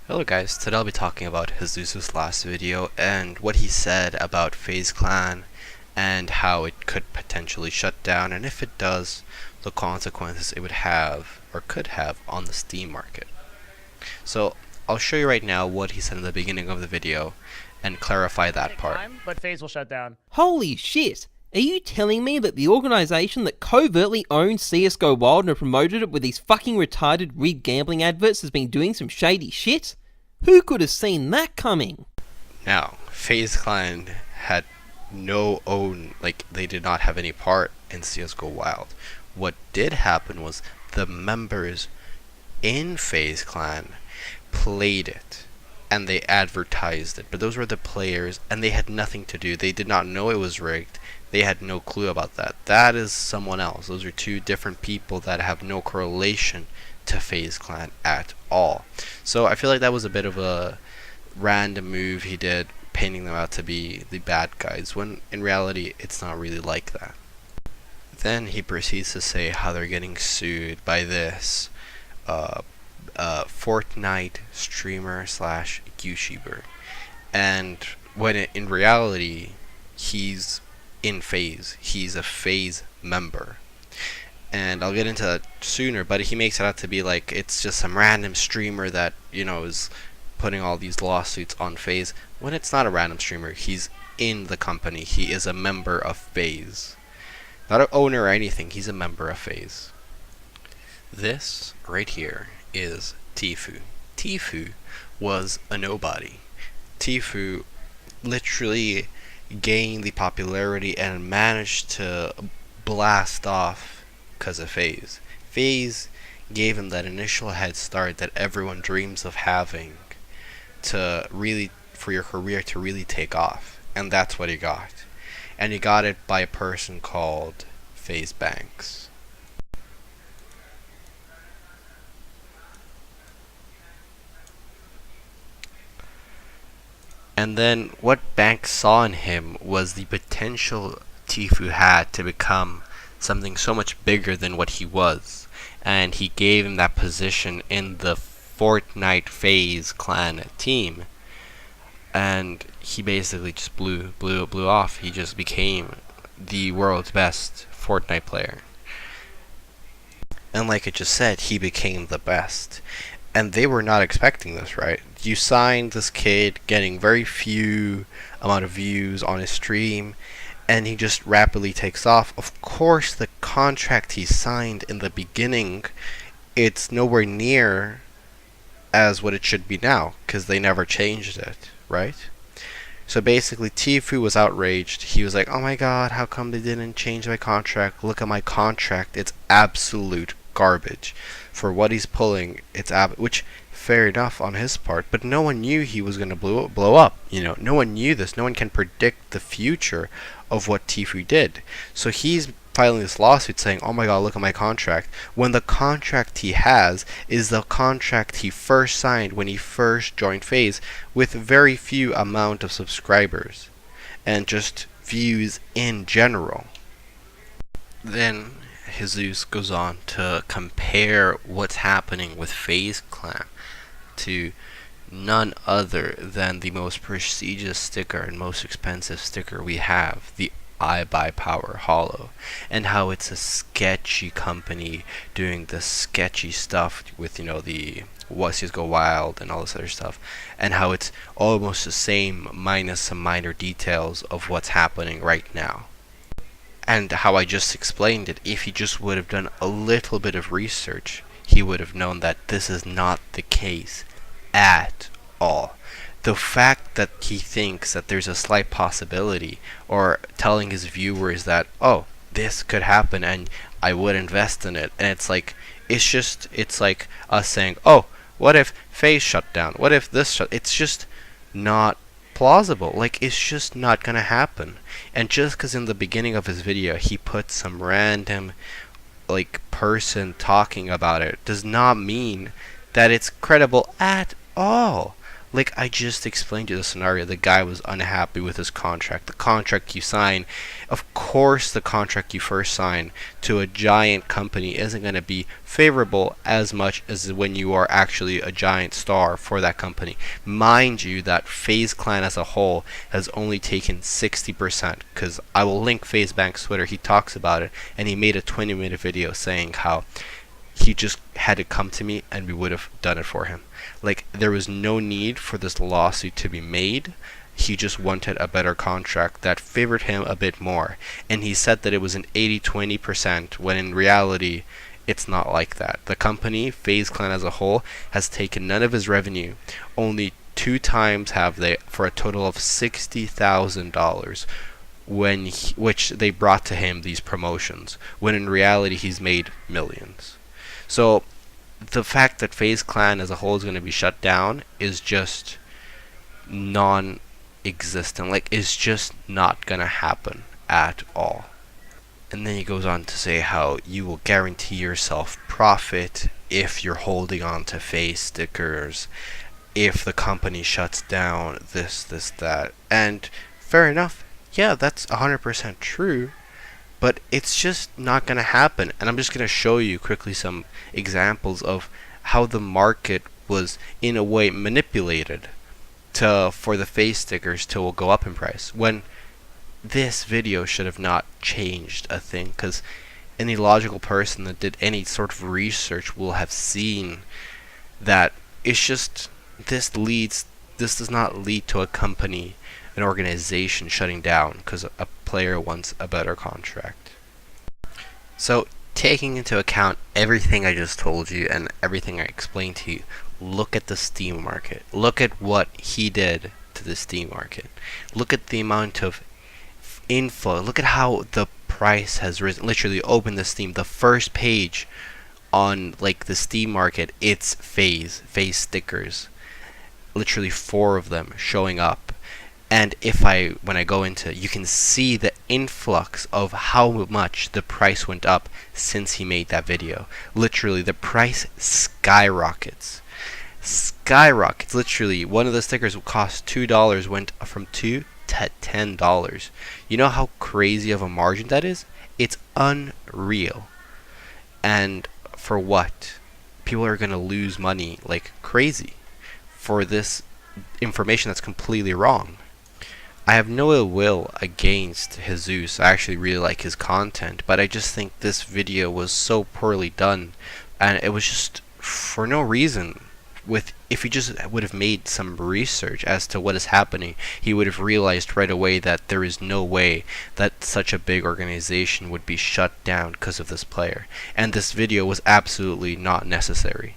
Hello guys, today I'll be talking about Jesus' last video and what he said about FaZe Clan and how it could potentially shut down, and if it does, the consequences it would have or could have on the Steam market. So I'll show you right now what he said in the beginning of the video and clarify that part. But FaZe will shut down. Holy shit! Are you telling me that the organisation that covertly owns CSGO Wild and promoted it with these fucking retarded rigged gambling adverts has been doing some shady shit? Who could have seen that coming? Now, FaZe Clan had they did not have any part in CSGO Wild. What did happen was the members in FaZe Clan played it and they advertised it, but those were the players and they had nothing to do. They did not know it was rigged. They had no clue about that. That is someone else. Those are two different people that have no correlation to FaZe Clan at all. So I feel like that was a bit of a random move he did, painting them out to be the bad guys, when in reality it's not really like that. Then he proceeds to say how they're getting sued by this Fortnite streamer slash YouTuber, and when in reality he's in FaZe, he's a FaZe member. And I'll get into that sooner, but he makes it out to be like it's just some random streamer that, is putting all these lawsuits on FaZe, when it's not a random streamer. He's in the company. He is a member of FaZe. Not an owner or anything, he's a member of FaZe. This right here is Tfue. Tfue was a nobody. Tfue literally gained the popularity and managed to blast off because of FaZe. FaZe gave him that initial head start that everyone dreams of having for your career to really take off, and that's what he got. And he got it by a person called FaZe Banks. And then what Banks saw in him was the potential Tfue had to become something so much bigger than what he was, and he gave him that position in the Fortnite FaZe Clan team, and he basically just blew off. He just became the world's best Fortnite player, and like I just said, he became the best. And they were not expecting this, right? You signed this kid getting very few amount of views on his stream, and he just rapidly takes off. Of course, the contract he signed in the beginning, it's nowhere near as what it should be now, because they never changed it, right? So basically, Tfue was outraged. He was like, oh my god, how come they didn't change my contract? Look at my contract, it's absolute garbage. For what he's pulling, it's which, fair enough on his part, but no one knew he was going to blow up. No one knew this. No one can predict the future of what Tfue did. So he's filing this lawsuit saying, oh my god, look at my contract, when the contract he has is the contract he first signed when he first joined FaZe, with very few amount of subscribers and just views in general. Then Jesus goes on to compare what's happening with FaZe Clan to none other than the most prestigious sticker and most expensive sticker we have, the I Buy Power Hollow, and how it's a sketchy company doing the sketchy stuff with the What's Go Wild and all this other stuff, and how it's almost the same minus some minor details of what's happening right now. And how I just explained it, if he just would have done a little bit of research, he would have known that this is not the case at all. The fact that he thinks that there's a slight possibility, or telling his viewers that, oh, this could happen and I would invest in it, and it's like us saying, oh, what if FaZe shut down? What if this it's just not plausible. Like, it's just not gonna happen. And just because in the beginning of his video he put some random person talking about it does not mean that it's credible at all. Like I just explained you the scenario, the guy was unhappy with his contract. The contract you sign, of course, the contract you first sign to a giant company isn't going to be favorable as much as when you are actually a giant star for that company. Mind you, that FaZe clan as a whole has only taken 60%, because I will link FaZe Bank's Twitter. He talks about it, and he made a 20-minute video saying how he just had to come to me and we would have done it for him. Like, there was no need for this lawsuit to be made. He just wanted a better contract that favored him a bit more. And he said that it was an 80-20%, when in reality, it's not like that. The company, FaZe Clan as a whole, has taken none of his revenue. Only 2 times have they, for a total of $60,000. Which they brought to him, these promotions, when in reality he's made millions. So the fact that FaZe Clan as a whole is going to be shut down is just non-existent. Like, it's just not going to happen at all. And then he goes on to say how you will guarantee yourself profit if you're holding on to FaZe stickers, if the company shuts down, this, that. And fair enough. Yeah, that's 100% true. But it's just not going to happen. And I'm just going to show you quickly some examples of how the market was in a way manipulated for the FaZe stickers to go up in price, when this video should have not changed a thing, because any logical person that did any sort of research will have seen that it's just this does not lead to a company, an organization shutting down because a player wants a better contract. So, taking into account everything I just told you and everything I explained to you, look at the Steam market. Look at what he did to the Steam market. Look at the amount of inflow. Look at how the price has risen. Literally, open the Steam. The first page on like the Steam market, it's FaZe stickers. Literally 4 of them showing up. And when I go into, you can see the influx of how much the price went up since he made that video. Literally, the price skyrockets. Literally, one of the stickers would cost $2, went from $2 to $10. You know how crazy of a margin that is? It's unreal. And for what? People are gonna lose money like crazy for this information that's completely wrong. I have no ill will against Jesus. I actually really like his content, but I just think this video was so poorly done, and it was just for no reason. If he just would have made some research as to what is happening, he would have realized right away that there is no way that such a big organization would be shut down because of this player. And this video was absolutely not necessary.